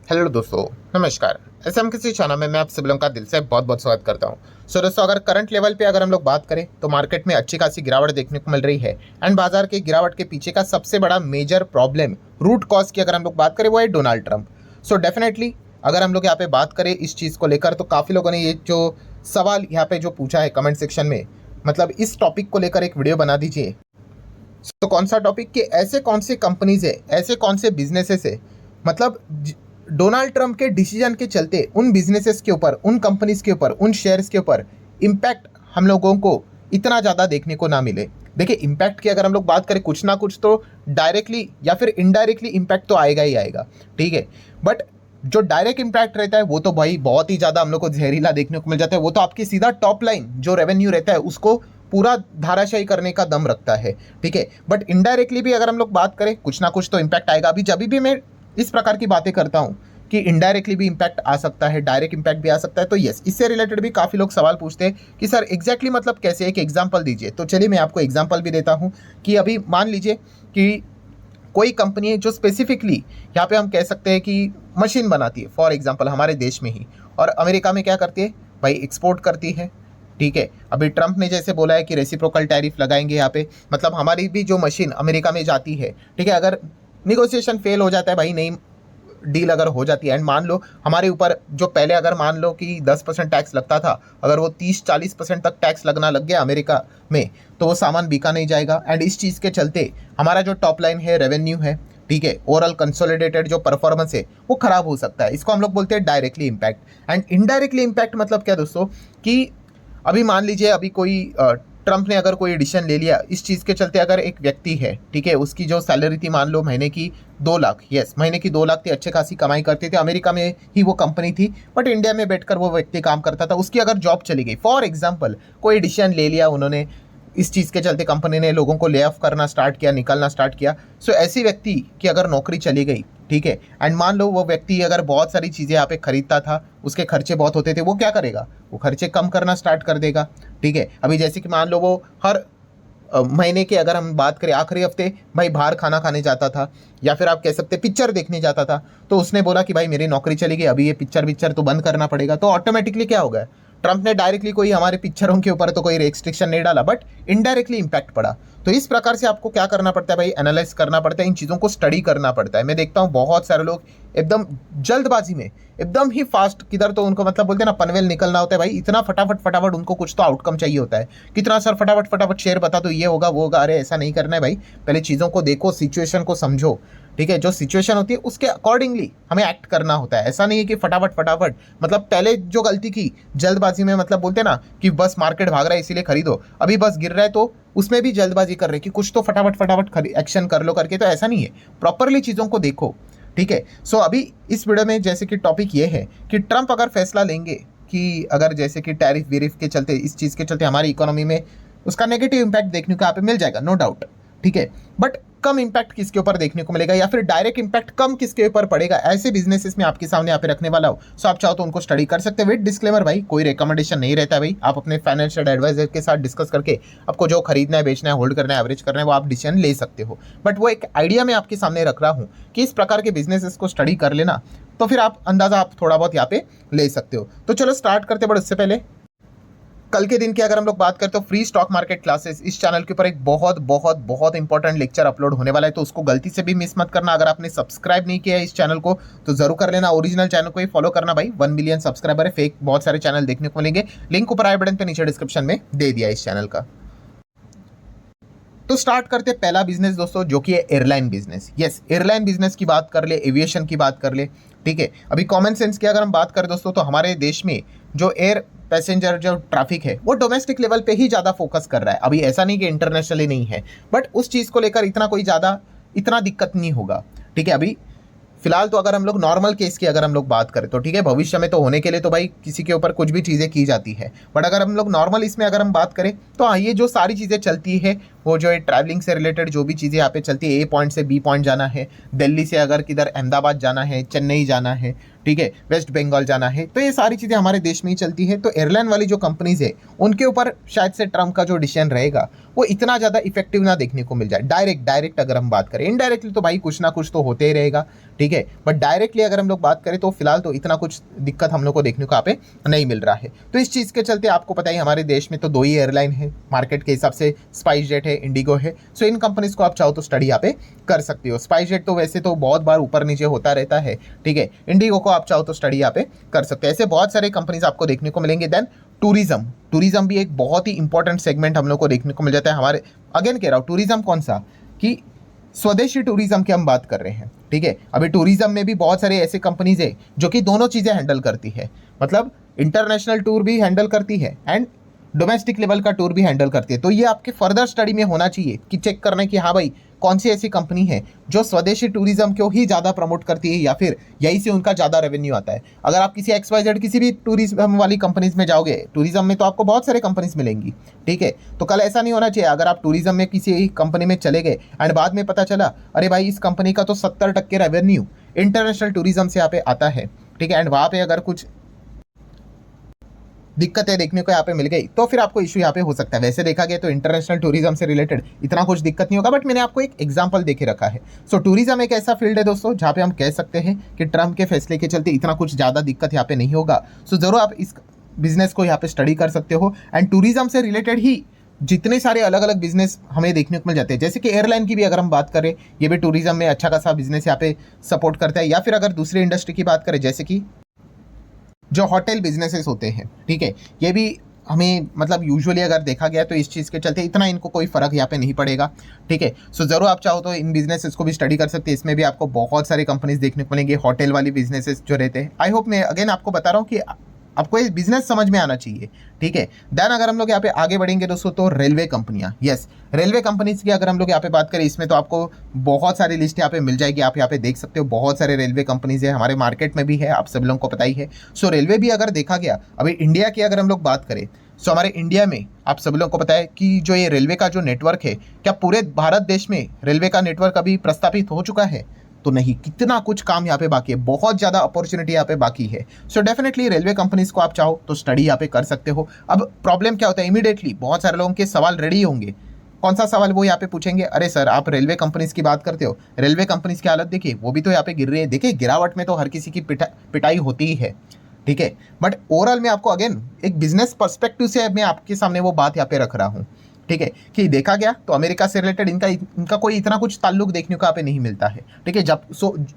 Hello दोस्तों, नमस्कार। SM किसी चैनल में मैं आप सभी लोगों का दिल से बहुत बहुत स्वागत करता हूं। दोस्तों, अगर करंट लेवल पे अगर हम लोग बात करें तो मार्केट में अच्छी खासी गिरावट देखने को मिल रही है। एंड बाजार की गिरावट के पीछे का सबसे बड़ा मेजर प्रॉब्लम, रूट कॉज की अगर हम लोग बात करें, वो है डोनाल्ड ट्रंप। डेफिनेटली अगर हम लोग यहाँ पे बात करें इस चीज़ को लेकर, तो काफ़ी लोगों ने ये जो सवाल यहाँ पे जो पूछा है कमेंट सेक्शन में, मतलब इस टॉपिक को लेकर एक वीडियो बना दीजिए। तो कौन सा टॉपिक, कि ऐसे कौन से कंपनीज है, ऐसे कौन से बिजनेसेस है, मतलब डोनाल्ड ट्रंप के डिसीजन के चलते उन बिजनेसेस के ऊपर, उन कंपनीज के ऊपर, उन शेयर्स के ऊपर इम्पैक्ट हम लोगों को इतना ज़्यादा देखने को ना मिले। देखिए, इम्पैक्ट की अगर हम लोग बात करें, कुछ ना कुछ तो डायरेक्टली या फिर इनडायरेक्टली इम्पैक्ट तो आएगा ही आएगा, ठीक है। बट जो डायरेक्ट इम्पैक्ट रहता है वो तो भाई बहुत ही ज़्यादा हम लोग को जहरीला देखने को मिल जाता है। वो तो आपकी सीधा टॉप लाइन जो रेवेन्यू रहता है उसको पूरा धाराशायी करने का दम रखता है, ठीक है। बट इनडायरेक्टली भी अगर हम लोग बात करें, कुछ ना कुछ तो इम्पैक्ट आएगा। अभी जब भी मैं इस प्रकार की बातें करता हूँ कि इनडायरेक्टली भी इम्पैक्ट आ सकता है, डायरेक्ट इम्पैक्ट भी आ सकता है, तो यस, इससे रिलेटेड भी काफ़ी लोग सवाल पूछते हैं कि सर एग्जैक्टली मतलब कैसे, एक एग्जाम्पल दीजिए। तो चलिए मैं आपको एग्जाम्पल भी देता हूँ कि अभी मान लीजिए कि कोई कंपनी है जो स्पेसिफिकली यहाँ पे हम कह सकते हैं कि मशीन बनाती है, फॉर एग्जांपल हमारे देश में ही, और अमेरिका में क्या करती है भाई, एक्सपोर्ट करती है, ठीक है। अभी ट्रंप ने जैसे बोला है कि रेसिप्रोकल टैरिफ लगाएंगे यहाँ पे, मतलब हमारी भी जो मशीन अमेरिका में जाती है, ठीक है, अगर निगोशिएशन फेल हो जाता है भाई, नहीं डील अगर हो जाती है, एंड मान लो हमारे ऊपर जो पहले अगर मान लो कि 10% टैक्स लगता था, अगर वो 30-40% तक टैक्स लगना लग गया अमेरिका में, तो वो सामान बिका नहीं जाएगा। एंड इस चीज़ के चलते हमारा जो टॉप लाइन है, रेवेन्यू है, ठीक है, ओवरऑल कंसोलिडेटेड जो परफॉर्मेंस है वो खराब हो सकता है। इसको हम लोग बोलते हैं directly impact. And indirectly impact मतलब क्या दोस्तों, कि अभी मान लीजिए अभी कोई ट्रंप ने अगर कोई डिसीजन ले लिया इस चीज़ के चलते, अगर एक व्यक्ति है, ठीक है, उसकी जो सैलरी थी मान लो महीने की 2 लाख, यस महीने की 2 लाख थी, अच्छे खासी कमाई करते थे, अमेरिका में ही वो कंपनी थी, बट इंडिया में बैठकर वो व्यक्ति काम करता था, उसकी अगर जॉब चली गई, फॉर एग्जाम्पल कोई डिसीजन ले लिया उन्होंने, इस चीज़ के चलते कंपनी ने लोगों को ले ऑफ करना स्टार्ट किया, निकलना स्टार्ट किया। ऐसी व्यक्ति की अगर नौकरी चली गई, ठीक है, एंड मान लो वो व्यक्ति अगर बहुत सारी चीज़ें यहाँ पे खरीदता था, उसके खर्चे बहुत होते थे, वो क्या करेगा, वो खर्चे कम करना स्टार्ट कर देगा, ठीक है। अभी जैसे कि मान लो वो हर महीने के अगर हम बात करें आखिरी हफ्ते भाई बाहर खाना खाने जाता था, या फिर आप कह सकते पिक्चर देखने जाता था, तो उसने बोला कि भाई मेरी नौकरी चली गई, अभी ये पिक्चर तो बंद करना पड़ेगा, तो ऑटोमेटिकली क्या होगा, ट्रंप ने डायरेक्टली कोई हमारे पिक्चरों के ऊपर तो कोई रेस्ट्रिक्शन नहीं डाला, बट इनडायरेक्टली इंपैक्ट पड़ा। तो इस प्रकार से आपको क्या करना पड़ता है भाई, एनालाइज करना पड़ता है, इन चीज़ों को स्टडी करना पड़ता है। मैं देखता हूँ बहुत सारे लोग एकदम जल्दबाजी में, एकदम ही फास्ट, किधर तो उनको मतलब बोलते हैं ना पनवेल निकलना होता है भाई, इतना फटाफट फटाफट उनको कुछ तो आउटकम चाहिए होता है, कितना सर फटाफट फटाफट शेयर बता दो, ये होगा वो होगा। अरे ऐसा नहीं करना है भाई, पहले चीज़ों को देखो, सिचुएशन को समझो, ठीक है। जो सिचुएशन होती है उसके अकॉर्डिंगली हमें एक्ट करना होता है। ऐसा नहीं है कि फटाफट फटाफट, मतलब पहले जो गलती की जल्दबाजी में, मतलब बोलते ना कि बस मार्केट भाग रहा है इसीलिए खरीदो, अभी बस गिर रहा है तो उसमें भी जल्दबाजी कर रहे कि कुछ तो फटाफट फटाफट एक्शन कर लो करके, तो ऐसा नहीं है, प्रॉपरली चीज़ों को देखो, ठीक है। अभी इस वीडियो में जैसे कि टॉपिक ये है कि ट्रंप अगर फैसला लेंगे कि अगर जैसे कि टैरिफ वीरिफ के चलते, इस चीज़ के चलते हमारी इकोनॉमी में उसका नेगेटिव इम्पैक्ट देखने को यहाँ पे मिल जाएगा, नो डाउट, ठीक है। बट कम इम्पैक्ट किसके ऊपर देखने को मिलेगा, या फिर डायरेक्ट इम्पैक्ट कम किसके ऊपर पड़ेगा, ऐसे बिजनेसेस में आपके सामने यहाँ पे रखने वाला हो। आप चाहो तो उनको स्टडी कर सकते हैं विद डिस्क्लेमर, भाई कोई रिकमेंडेशन नहीं रहता है भाई, आप अपने फाइनेंशियल एडवाइजर के साथ डिस्कस करके आपको जो खरीदना है, बेचना है, होल्ड करना है, एवरेज करना है, वो आप डिसीजन ले सकते हो। बट वो एक आइडिया मैं आपके सामने रख रहा हूँ कि इस प्रकार के बिजनेसेस को स्टडी कर लेना, तो फिर आप अंदाजा आप थोड़ा बहुत यहाँ पे ले सकते हो। तो चलो स्टार्ट करते, बट उससे पहले कल के दिन की अगर हम लोग बात करें तो फ्री स्टॉक मार्केट क्लासेस इस चैनल के ऊपर एक बहुत बहुत बहुत इंपॉर्टेंट लेक्चर अपलोड होने वाला है, तो उसको गलती से भी मिस मत करना। अगर आपने सब्सक्राइब नहीं किया है इस चैनल को तो जरूर कर लेना, ओरिजिनल चैनल को ही फॉलो करना भाई, 1 मिलियन सब्सक्राइबर है, फेक बहुत सारे चैनल देखने को मिलेंगे, लिंक ऊपर आई बटन पे नीचे डिस्क्रिप्शन में दे दिया इस चैनल का। तो स्टार्ट करते पहला बिजनेस दोस्तों, जो कि है airline business. Yes, airline business की बात कर ले, एविएशन की बात कर ले, ठीक है। अभी कॉमन सेंस की अगर हम बात करें दोस्तों, तो हमारे देश में जो एयर पैसेंजर जो ट्रैफिक है वो डोमेस्टिक लेवल पे ही ज़्यादा फोकस कर रहा है। अभी ऐसा नहीं कि इंटरनेशनली नहीं है, बट उस चीज़ को लेकर इतना कोई ज़्यादा इतना दिक्कत नहीं होगा, ठीक है। अभी फिलहाल तो अगर हम लोग नॉर्मल केस की अगर हम लोग बात करें तो ठीक है, भविष्य में तो होने के लिए तो भाई किसी के ऊपर कुछ भी चीज़ें की जाती है, बट अगर हम लोग नॉर्मल इसमें अगर हम बात करें तो हाँ, ये जो सारी चीज़ें चलती है वो जो है ट्रैवलिंग से रिलेटेड जो भी चीज़ें यहाँ पे चलती है, ए पॉइंट से बी पॉइंट जाना है, दिल्ली से अगर किधर अहमदाबाद जाना है, चेन्नई जाना है, ठीक है, वेस्ट बंगाल जाना है, तो ये सारी चीज़ें हमारे देश में ही चलती है। तो एयरलाइन वाली जो कंपनीज है उनके ऊपर शायद से ट्रम्प का जो डिसीजन रहेगा वो इतना ज़्यादा इफेक्टिव ना देखने को मिल जाए। डायरेक्ट अगर हम बात करें, इनडायरेक्टली तो भाई कुछ ना कुछ तो होते ही रहेगा, ठीक है, बट डायरेक्टली अगर हम लोग बात करें तो फिलहाल तो इतना कुछ दिक्कत हम लोग को देखने को यहाँ पे नहीं मिल रहा है। तो इस चीज़ के चलते आपको पता ही हमारे देश में तो 2 ही एयरलाइन है मार्केट के हिसाब से, स्पाइस जेट है, इंडिगो है। सो इन कंपनीज को आप चाहो तो स्टडी यहाँ पे कर सकते हो। स्पाइस जेट तो वैसे तो बहुत बार ऊपर नीचे होता रहता है, ठीक है, इंडिगो को आप चाहो तो स्टडी यहाँ पे कर सकते हैं। ऐसे बहुत सारे कंपनीज आपको देखने को मिलेंगे। देन टूरिज्म भी एक बहुत ही इंपॉर्टेंट सेगमेंट हम लोग को देखने को मिल जाता है हमारे। अगेन कह रहा हूँ टूरिज्म कौन सा, कि स्वदेशी टूरिज्म की हम बात कर रहे हैं, ठीक है। अभी टूरिज्म में भी बहुत सारे ऐसे कंपनीज है जो कि दोनों चीज़ें हैंडल करती है, मतलब इंटरनेशनल टूर भी हैंडल करती है एंड डोमेस्टिक लेवल का टूर भी हैंडल करती है। तो ये आपके फर्दर स्टडी में होना चाहिए कि चेक करना कि हाँ भाई कौन सी ऐसी कंपनी है जो स्वदेशी टूरिज्म को ही ज़्यादा प्रमोट करती है या फिर यही से उनका ज़्यादा रेवेन्यू आता है। अगर आप किसी XYZ किसी भी टूरिज्म वाली कंपनीज में जाओगे, टूरिज्म में तो आपको बहुत सारे कंपनीज मिलेंगी, ठीक है। तो कल ऐसा नहीं होना चाहिए अगर आप टूरिज्म में किसी कंपनी में चले गए एंड बाद में पता चला अरे भाई इस कंपनी का तो 70% रेवेन्यू इंटरनेशनल टूरिज्म से यहाँ पे आता है, ठीक है, एंड वहाँ पे अगर कुछ दिक्कतें देखने को यहाँ पे मिल गई तो फिर आपको इशू यहाँ पे हो सकता है। वैसे देखा गया तो इंटरनेशनल टूरिज्म से रिलेटेड इतना कुछ दिक्कत नहीं होगा, बट मैंने आपको एक एग्जांपल देके रखा है। सो टूरिज्म एक ऐसा फील्ड है दोस्तों जहाँ पे हम कह सकते हैं कि ट्रम्प के फैसले के चलते इतना कुछ ज़्यादा दिक्कत यहाँ पे नहीं होगा। सो जरूर आप इस बिजनेस को यहाँ पे स्टडी कर सकते हो एंड टूरिज्म से रिलेटेड ही जितने सारे अलग अलग बिजनेस हमें देखने को मिल जाते हैं, जैसे कि एयरलाइन की भी अगर हम बात करें, ये भी टूरिज्म में अच्छा खासा बिजनेस यहाँ पे सपोर्ट करता है। या फिर अगर दूसरी इंडस्ट्री की बात करें जैसे कि जो होटल बिजनेसेस होते हैं, ठीक है, ये भी हमें मतलब यूजुअली अगर देखा गया तो इस चीज़ के चलते इतना इनको कोई फ़र्क यहाँ पे नहीं पड़ेगा, ठीक है। सो ज़रूर आप चाहो तो इन बिजनेसेस को भी स्टडी कर सकते हैं। इसमें भी आपको बहुत सारी कंपनीज देखने को मिलेंगे होटल वाली बिजनेसेस जो रहते हैं। आई होप मैं अगेन आपको बता रहा हूँ कि आपको ये बिजनेस समझ में आना चाहिए, ठीक है। देन अगर हम लोग यहाँ पे आगे बढ़ेंगे दोस्तों तो रेलवे कंपनियाँ, यस, रेलवे कंपनीज की अगर हम लोग यहाँ पे बात करें, इसमें तो आपको बहुत सारी लिस्ट यहाँ पे मिल जाएगी, आप यहाँ पे देख सकते हो। बहुत सारे रेलवे कंपनीज है, हमारे मार्केट में भी है, आप सब लोगों को पता ही है। सो रेलवे भी अगर देखा गया, अभी इंडिया की अगर हम लोग बात करें, सो हमारे इंडिया में आप सब लोगों को पता है कि जो ये रेलवे का जो नेटवर्क है, क्या पूरे भारत देश में रेलवे का नेटवर्क अभी प्रस्तावित हो चुका है? तो नहीं, कितना कुछ काम यहाँ पे बाकी है, बहुत ज़्यादा अपॉर्चुनिटी यहाँ पे बाकी है। सो डेफिनेटली रेलवे कंपनीज को आप चाहो तो स्टडी यहाँ पे कर सकते हो। अब प्रॉब्लम क्या होता है, इमीडिएटली बहुत सारे लोगों के सवाल रेडी होंगे। कौन सा सवाल वो यहाँ पे पूछेंगे, अरे सर आप रेलवे कंपनीज की बात करते हो, रेलवे कंपनीज की हालत देखिए, वो भी तो यहाँ पे गिर रही है। देखिए गिरावट में तो हर किसी की पिटाई होती ही है, ठीक है, बट ओवरऑल मैं आपको अगेन एक बिजनेस पर्सपेक्टिव से मैं आपके सामने वो बात यहाँ पे रख रहा हूँ, ठीक है, कि देखा गया तो अमेरिका से रिलेटेड इनका कोई इतना कुछ ताल्लुक देखने को यहाँ पे नहीं मिलता है, ठीक है। जब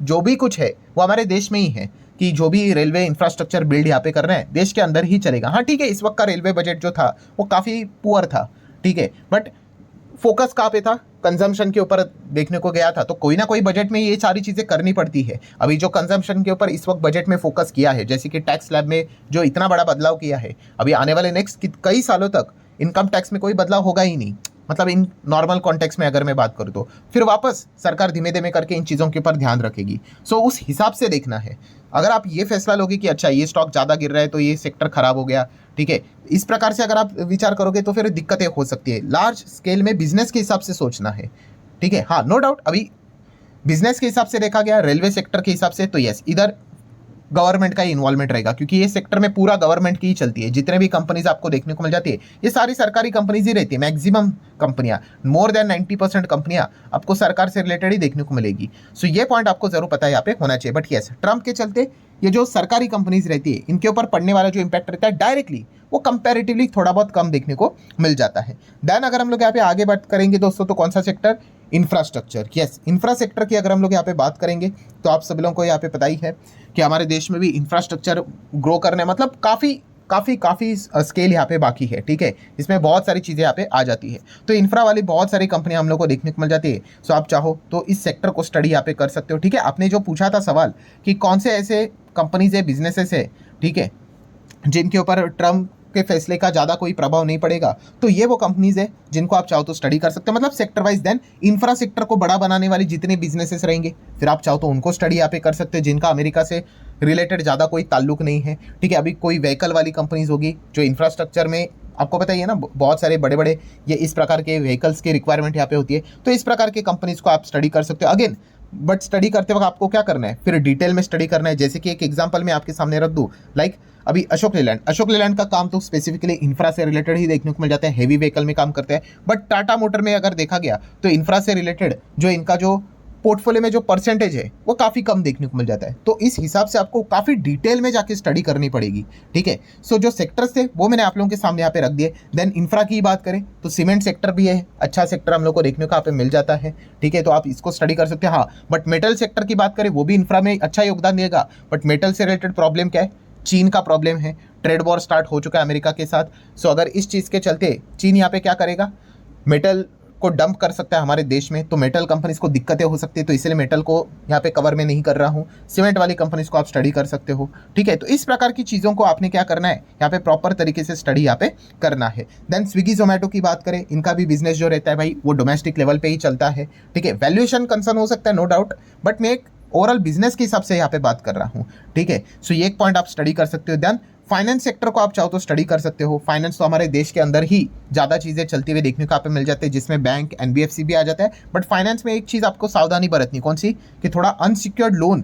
जो भी कुछ है वो हमारे देश में ही है, कि जो भी रेलवे इंफ्रास्ट्रक्चर बिल्ड यहाँ पे कर रहे हैं देश के अंदर ही चलेगा। हाँ ठीक है, इस वक्त का रेलवे बजट जो था वो काफ़ी पुअर था, ठीक है, बट फोकस कहाँ पे था, कंजम्पशन के ऊपर देखने को गया था। तो कोई ना कोई बजट में ये सारी चीज़ें करनी पड़ती है। अभी जो कंजम्पशन के ऊपर इस वक्त बजट में फोकस किया है, जैसे कि टैक्स स्लैब में जो इतना बड़ा बदलाव किया है, अभी आने वाले नेक्स्ट कई सालों तक इनकम टैक्स में कोई बदलाव होगा ही नहीं, मतलब इन नॉर्मल कॉन्टेक्स्ट में अगर मैं बात करूँ तो फिर वापस सरकार धीमे धीमे करके इन चीज़ों के ऊपर ध्यान रखेगी। सो उस हिसाब से देखना है। अगर आप ये फैसला लोगे कि अच्छा ये स्टॉक ज़्यादा गिर रहा है तो ये सेक्टर खराब हो गया, ठीक है, इस प्रकार से अगर आप विचार करोगे तो फिर दिक्कतें हो सकती है। लार्ज स्केल में बिजनेस के हिसाब से सोचना है, ठीक है। हाँ नो डाउट, अभी बिजनेस के हिसाब से देखा गया, रेलवे सेक्टर के हिसाब से तो यस, इधर गवर्नमेंट का ही इन्वॉल्वमेंट रहेगा, क्योंकि ये सेक्टर में पूरा गवर्नमेंट की ही चलती है। जितने भी कंपनीज आपको देखने को मिल जाती है ये सारी सरकारी कंपनीज ही रहती है। मैक्सिमम कंपनियां, मोर देन 90% कंपनियां आपको सरकार से रिलेटेड ही देखने को मिलेगी। सो ये पॉइंट आपको जरूर पता है यहाँ पे होना चाहिए। बट यस, ट्रम्प के चलते ये जो सरकारी कंपनीज रहती है इनके ऊपर पड़ने वाला जो इम्पैक्ट रहता है डायरेक्टली, वो कंपैरेटिवली थोड़ा बहुत कम देखने को मिल जाता है। देन अगर हम लोग यहाँ पे आगे बात करेंगे दोस्तों तो कौन सा सेक्टर, इंफ्रास्ट्रक्चर। यस, इंफ्रास्ट्रक्चर की अगर हम लोग यहाँ पे बात करेंगे तो आप सभी लोगों को यहाँ पे पता ही है कि हमारे देश में भी इंफ्रास्ट्रक्चर ग्रो करने मतलब काफ़ी स्केल यहाँ पे बाकी है, ठीक है। इसमें बहुत सारी चीज़ें यहाँ पे आ जाती है, तो इंफ्रा वाली बहुत सारी कंपनियां हम लोग को देखने को मिल जाती है। सो आप चाहो तो इस सेक्टर को स्टडी यहाँ पे कर सकते हो, ठीक है। आपने जो पूछा था सवाल कि कौन से ऐसे कंपनीज है, बिजनेसेस है, ठीक है, जिनके ऊपर ट्रम्प के फैसले का ज़्यादा कोई प्रभाव नहीं पड़ेगा, तो ये वो कंपनीज है जिनको आप चाहो तो स्टडी कर सकते हो, मतलब sector wise. Then infra sector को बड़ा बनाने वाली जितने बिजनेसेस रहेंगे फिर आप चाहो तो उनको स्टडी यहाँ पे कर सकते हो, जिनका अमेरिका से रिलेटेड ज़्यादा कोई ताल्लुक नहीं है, ठीक है। अभी कोई व्हीकल वाली कंपनीज होगी जो इंफ्रास्ट्रक्चर में आपको पता ही है ना, बहुत सारे बड़े बड़े ये इस प्रकार के व्हीकल्स की रिक्वायरमेंट यहाँ पे होती है, तो इस प्रकार की कंपनीज को आप स्टडी कर सकते हो अगेन। बट स्टडी करते वक्त आपको क्या करना है, फिर डिटेल में स्टडी करना है। जैसे कि एक एग्जांपल मैं आपके सामने रख दूं, लाइक अभी अशोक लेलैंड का काम तो स्पेसिफिकली इंफ्रा से रिलेटेड ही देखने को मिल जाता है, हेवी व्हीकल में काम करते हैं। बट टाटा मोटर में अगर देखा गया तो इंफ्रा से रिलेटेड जो इनका जो पोर्टफोलियो में जो परसेंटेज है वो काफ़ी कम देखने को मिल जाता है। तो इस हिसाब से आपको काफ़ी डिटेल में जाके स्टडी करनी पड़ेगी, ठीक है। सो जो सेक्टर्स थे वो मैंने आप लोगों के सामने यहाँ पे रख दिए। देन इंफ्रा की बात करें तो सीमेंट सेक्टर भी है, अच्छा सेक्टर हम लोग को देखने को यहाँ पे मिल जाता है, ठीक है, तो आप इसको स्टडी कर सकते हैं। हाँ, बट मेटल सेक्टर की बात करें वो भी इंफ्रा में अच्छा योगदान देगा। बट मेटल से रिलेटेड प्रॉब्लम क्या है, चीन का प्रॉब्लम है, ट्रेड वॉर स्टार्ट हो चुका है अमेरिका के साथ। सो अगर इस चीज़ के चलते चीन यहाँ पे क्या करेगा, मेटल को डंप कर सकता है हमारे देश में, तो मेटल कंपनीज को दिक्कतें हो सकती है, तो इसलिए मेटल को यहाँ पे कवर में नहीं कर रहा हूँ। सीमेंट वाली कंपनीज को आप स्टडी कर सकते हो, ठीक है। तो इस प्रकार की चीज़ों को आपने क्या करना है, यहाँ पे प्रॉपर तरीके से स्टडी यहाँ पे करना है। देन स्विगी जोमेटो की बात करें, इनका भी बिजनेस जो रहता है भाई वो डोमेस्टिक लेवल पे ही चलता है, ठीक है। वैल्यूएशन कंसर्न हो सकता है नो डाउट, बट मैं एक ओवरऑल बिजनेस के हिसाब से यहाँ पे बात कर रहा हूँ, ठीक है। सो ये एक पॉइंट आप स्टडी कर सकते हो। देन फाइनेंस सेक्टर को आप चाहो तो स्टडी कर सकते हो। फाइनेंस तो हमारे देश के अंदर ही ज़्यादा चीज़ें चलती हुई देखने को आप मिल जाते हैं, जिसमें बैंक एनबीएफसी भी आ जाता है। बट फाइनेंस में एक चीज़ आपको सावधानी बरतनी, कौन सी, कि थोड़ा अनसिक्योर्ड लोन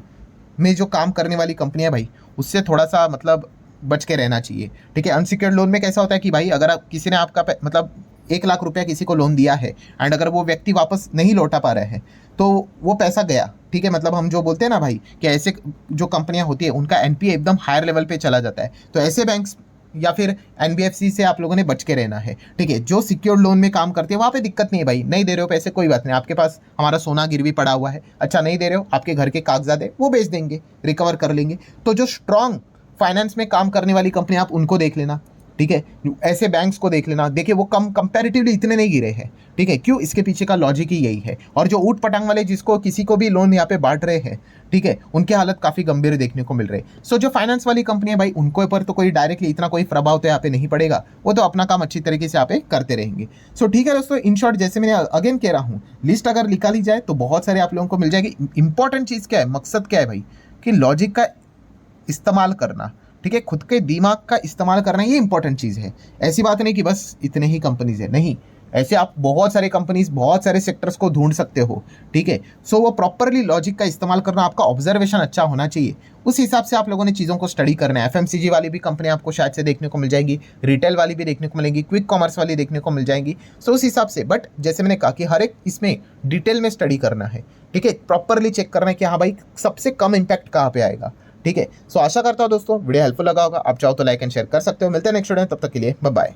में जो काम करने वाली कंपनियां भाई उससे थोड़ा सा मतलब बच के रहना चाहिए, ठीक है। अनसिक्योर्ड लोन में कैसा होता है कि भाई अगर आप किसी ने आपका मतलब 1 लाख रुपया किसी को लोन दिया है एंड अगर वो व्यक्ति वापस नहीं लौटा पा रहे हैं तो वो पैसा गया, ठीक है। मतलब हम जो बोलते हैं ना भाई कि ऐसे जो कंपनियां होती है उनका एनपीए एकदम हायर लेवल पे चला जाता है, तो ऐसे बैंक्स या फिर एनबीएफसी से आप लोगों ने बच के रहना है, ठीक है। जो सिक्योर्ड लोन में काम करते हैं वहाँ पे दिक्कत नहीं है भाई, नहीं दे रहे हो पैसे कोई बात नहीं, आपके पास हमारा सोना गिरवी पड़ा हुआ है, अच्छा नहीं दे रहे हो, आपके घर के कागजात है वो बेच देंगे, रिकवर कर लेंगे। तो जो स्ट्रांग फाइनेंस में काम करने वाली कंपनी आप उनको देख लेना, ठीक है। ऐसे बैंक्स को देख लेना, देखिए वो कम कंपैरेटिवली इतने नहीं गिरे हैं, ठीक है। क्यों, इसके पीछे का लॉजिक ही यही है। और जो ऊट पटांग वाले जिसको किसी को भी लोन यहाँ पे बांट रहे हैं, ठीक है, उनकी हालत काफ़ी गंभीर देखने को मिल रही है। सो जो फाइनेंस वाली कंपनी है भाई उनको ऊपर तो कोई डायरेक्टली इतना कोई प्रभाव तो यहाँ पे नहीं पड़ेगा, वो तो अपना काम अच्छी तरीके से यहाँ पे करते रहेंगे। सो ठीक है दोस्तों, इन शॉर्ट जैसे मैंने अगेन कह रहा हूँ, लिस्ट अगर निकाली जाए तो बहुत सारे आप लोगों को मिल जाएगी। इंपॉर्टेंट चीज़ क्या है, मकसद क्या है भाई, कि लॉजिक का इस्तेमाल करना, ठीक है, खुद के दिमाग का इस्तेमाल करना, ये इंपॉर्टेंट चीज़ है। ऐसी बात नहीं कि बस इतने ही कंपनीज है, नहीं, ऐसे आप बहुत सारे कंपनीज बहुत सारे सेक्टर्स को ढूंढ सकते हो, ठीक है। सो वो प्रॉपरली लॉजिक का इस्तेमाल करना, आपका ऑब्जर्वेशन अच्छा होना चाहिए, उस हिसाब से आप लोगों ने चीज़ों को स्टडी करना है। एफएमसीजी वाली भी कंपनी आपको शायद से देखने को मिल जाएगी, रिटेल वाली भी देखने को मिलेंगी, क्विक कॉमर्स वाली देखने को मिल जाएंगी। सो उस हिसाब से, बट जैसे मैंने कहा कि हर एक इसमें डिटेल में स्टडी करना है, ठीक है, प्रॉपरली चेक करना है कि हाँ भाई सबसे कम इम्पैक्ट कहाँ पे आएगा, ठीक है। सो आशा करता हूँ दोस्तों वीडियो हेल्पफुल लगा होगा, आप चाहो तो लाइक एंड शेयर कर सकते हो। मिलते हैं नेक्स्ट वीडियो में, तब तक के लिए बाय बाय।